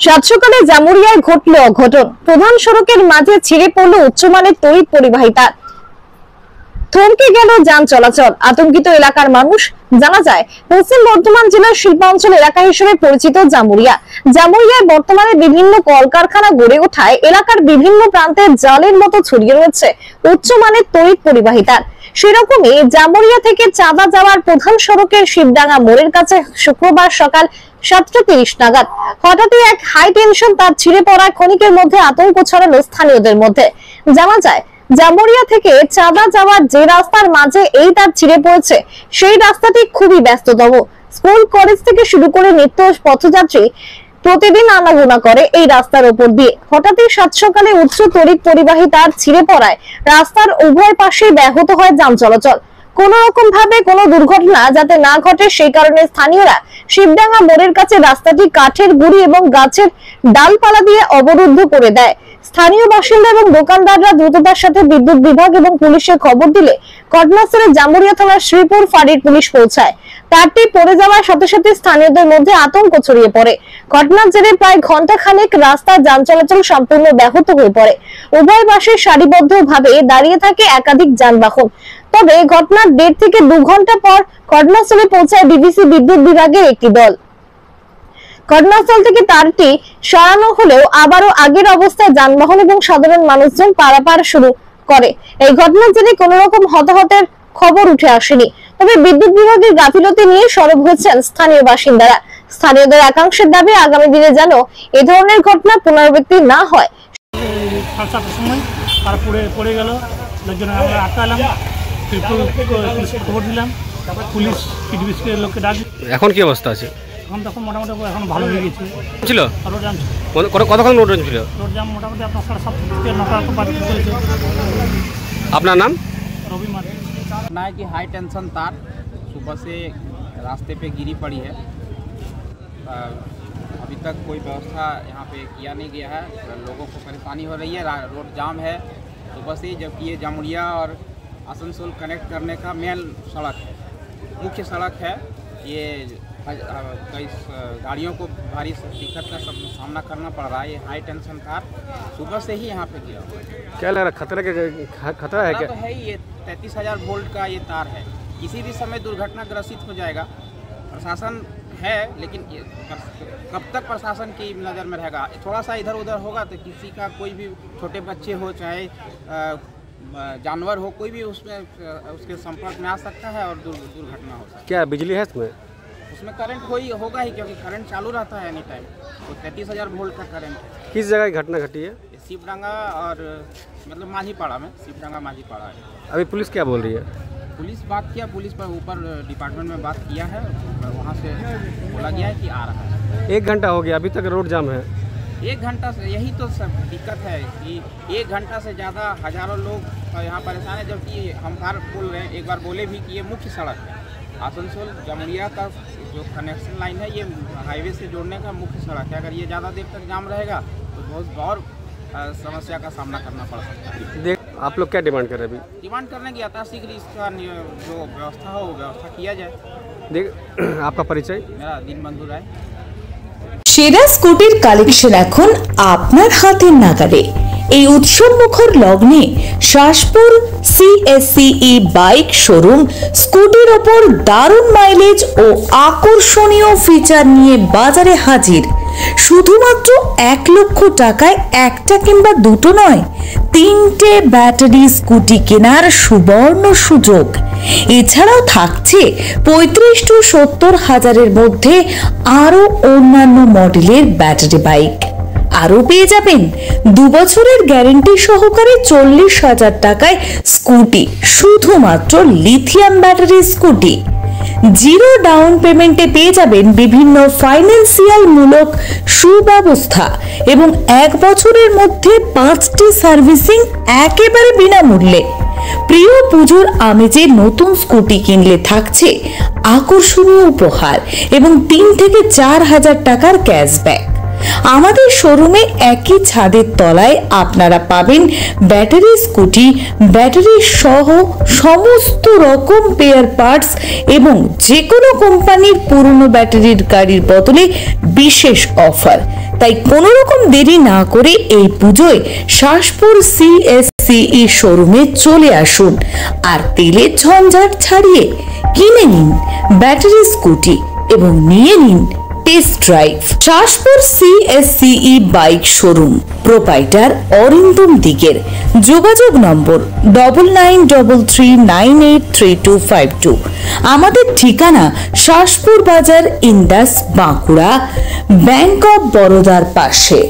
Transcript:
সাত সকালে জামুরিয়ায় ঘটল অঘটন। প্রধান সড়কের মাঝে ছিঁড়ে পড়ল উচ্চমানের তড়িৎ পরিবাহী তার। থমকে গেল যান চলাচল। আতঙ্কিত এলাকার মানুষ। জানা যায়, পশ্চিম বর্ধমান জেলার শিল্পাঞ্চল এলাকা হিসেবে পরিচিত জামুরিয়ায় বর্তমানে বিভিন্ন কলকারখানা গড়ে ওঠায় এলাকার বিভিন্ন প্রান্তে জালের মতো ছড়িয়ে রয়েছে উচ্চমানের তড়িৎ পরিবাহী তার। সেরকমই জামুরিয়া থেকে চাঁদা যাওয়ার প্রধান সড়কের শিবডাঙ্গা মোড়ের কাছে শুক্রবার সকাল 7:30 নাগাদ হঠাৎই এক হাই টেনশন তার ছিঁড়ে পড়ায় ক্ষণিকের মধ্যে আতঙ্ক ছড়ালো স্থানীয়দের মধ্যে। জানা যায়, জামুরিয়া থেকে চাঁদা যাওয়ার যে রাস্তার মাঝে এই তার ছিঁড়ে পড়েছে, সেই রাস্তাটি খুবই ব্যস্ততম। স্কুল কলেজ থেকে শুরু করে নিত্য পথযাত্রী প্রতিদিন আনাগোনা করে এই রাস্তার উপর দিয়ে। হঠাৎই সাত সকালে উচ্চ তড়িৎ পরিবাহী তার ছিঁড়ে পড়ায় রাস্তার উভয় পাশে ব্যাহত হয় যান চলাচল। কোন রকম ভাবে কোনো দুর্ঘটনা যাতে না ঘটে সেই কারণে স্থানীয়রা শিবডাঙ্গা মোড়ের কাছে রাস্তাটি কাঠের গুঁড়ি এবং গাছের ডালপালা দিয়ে অবরুদ্ধ করে দেয়। স্থানীয় বাসিন্দা এবং দোকানদাররা দ্রুততার সাথে বিদ্যুৎ বিভাগ এবং পুলিশে খবর দিলে ঘটনাস্থলে জামুরিয়া থানার শ্রীপুর ফাঁড়ির পুলিশ পৌঁছায়। তারটি পড়ে যাওয়ার সাথে সাথে স্থানীয়দের মধ্যে আতঙ্ক ছড়িয়ে পড়ে। ঘটনার জেরে প্রায় ঘন্টাখানেক রাস্তার যান চলাচল সম্পূর্ণ ব্যাহত হয়ে পড়ে। উভয় পাশে সারিবদ্ধভাবে দাঁড়িয়ে থাকে একাধিক যানবাহন। তবে ঘটনার 1.5 থেকে 2 ঘন্টা পর ঘটনাস্থলে পৌঁছায় ডিভিসি বিদ্যুৎ বিভাগের একটি দল। ঘটনাস্থল থেকে তারটি সরানো হলেও আবারও আগের অবস্থায় যানবাহন এবং সাধারণ মানুষজন পারাপার শুরু করে। এই ঘটনার জেরে কোনো রকম হতাহতের খবর উঠে আসেনি। তবে বিদ্যুৎ বিভাগের গাফিলতি নিয়ে সরব হয়েছেন স্থানীয় বাসিন্দারা। স্থানীয়দের একাংশের দাবি, আগামী দিনে যেন এ ধরনের ঘটনা পুনরাবৃত্তি না হয়। পড়ে গেল, আমরা আটকালাম, খবর দিলাম, পুলিশ লোককে ডাক। এখন কি অবস্থা আছে? এখন তখন মোটামুটি এখন ভালো হয়ে গেছে। ছিল রোড জ্যাম কতক্ষণ রোড জ্যাম ছিল? রোড জ্যাম মোটামুটি আপনার 7:30 চলেছে। আপনার নাম? रवि मार्ग है कि हाई टेंशन तार सुबह से रास्ते पे गिरी पड़ी है। अभी तक कोई व्यवस्था यहाँ पे किया नहीं गया है। लोगों को परेशानी हो रही है, रोड जाम है सुबह से, जबकि ये जामुरिया और आसनसोल कनेक्ट करने का मेन सड़क है, मुख्य सड़क है। ये कई गाड़ियों को भारी दिक्कत का सामना करना पड़ रहा है। ये हाई टेंशन तार सुबह से ही यहाँ पे गिरा हुआ है। क्या लग रहा है, खतरा है क्या? तो है ही, ये 33,000 वोल्ट का ये तार है, किसी भी समय दुर्घटना ग्रसित हो जाएगा। प्रशासन है, लेकिन कब तक प्रशासन की नज़र में रहेगा? थोड़ा सा इधर उधर होगा तो किसी का, कोई भी छोटे बच्चे हो चाहे जानवर हो, कोई भी उसमें उसके संपर्क में आ सकता है और दुर्घटना हो सकती है। क्या बिजली है उसमें करंट होगा ही, क्योंकि करंट चालू रहता है एनी टाइम। तो 33,000 वोल्ट का करंट है। किस जगह की घटना घटी है? शिवडंगा और मतलब माझीपाड़ा में, शिवडंगा माझीपाड़ा है। अभी पुलिस क्या बोल रही है? पुलिस बात किया, पुलिस पर ऊपर डिपार्टमेंट में बात किया है, वहाँ से बोला गया है कि आ रहा है। 1 घंटा हो गया, अभी तक रोड जाम है। 1 घंटा से, यही तो सब दिक्कत है कि 1 घंटा से ज़्यादा हज़ारों लोग यहाँ परेशान है। जबकि हम बार बोल रहे हैं, एक बार बोले भी कि ये मुख्य सड़क है, आसनसोल जामुरिया का जो कनेक्शन लाइन है, ये हाईवे से जोड़ने का मुख्य सड़क है। अगर ये ज़्यादा देर तक जाम रहेगा तो बहुत और समस्या का सामना करना पड़ सकता है। देख, आप लोग क्या डिमांड कर रहे हैं? अभी डिमांड करने की यथाशीघ्र इसका जो व्यवस्था हो वो व्यवस्था किया जाए। देख, आपका परिचय? मेरा दीनबंधु राय। সেরা স্কুটির কালেকশন এখন আপনার হাতের নাগালে। এই উৎসবমুখর লগ্নে শাসপুর CSCE বাইক শোরুম স্কুটির ওপর দারুণ মাইলেজ ও আকর্ষণীয় ফিচার নিয়ে বাজারে হাজির। শুধুমাত্র 1 লক্ষ টাকায় একটা কিংবা দুটো নয়, 3টে ব্যাটারি স্কুটি কেনার সুবর্ণ সুযোগ। এছাড়াও থাকছে 35 to 70 হাজারের মধ্যে আরো অন্যান্য মডেলের ব্যাটারি বাইক। আরো পেয়ে যাবেন 2 বছরের গ্যারেন্টি সহকারে 40,000 টাকায় স্কুটি, শুধুমাত্র lithium battery scooty. Zero down পেমেন্টে পেয়ে যাবেন বিভিন্ন ফাইন্যান্সিয়াল মূলক সুব্যবস্থা এবং 1 বছরের মধ্যে 5টি সার্ভিসিং একেবারে বিনামূল্যে। প্রিয় পুজোর আমেজে নতুন স্কুটি কিনলে থাকছে আকর্ষণীয় উপহার এবং 3 থেকে 4 হাজার টাকার ক্যাশব্যাক। আমাদের শোরুমে একই ছাদের তলায় আপনারা পাবেন ব্যাটারি স্কুটি, ব্যাটারি সহ সমস্ত রকম স্পেয়ার পার্টস এবং যে কোনো কোম্পানির পুরনো ব্যাটারির গাড়ির বদলে বিশেষ অফার। তাই কোনো রকম দেরি না করে এই পুজোয় শাসপুর CSCE শোরুমে চলে আসুন আর তেলের ঝঞ্ঝাট ছাড়িয়ে কিনে নিন ব্যাটারি স্কুটি এবং নিয়ে নিন test drive. Shashpur CSCE bike showroom, proprietor Arindam Diger. যোগাযোগ নম্বর 9933983252। আমাদের ঠিকানা শাসপুর বাজার, ইন্দাস, বাঁকুড়া, ব্যাংক অফ বরোদার পাশে।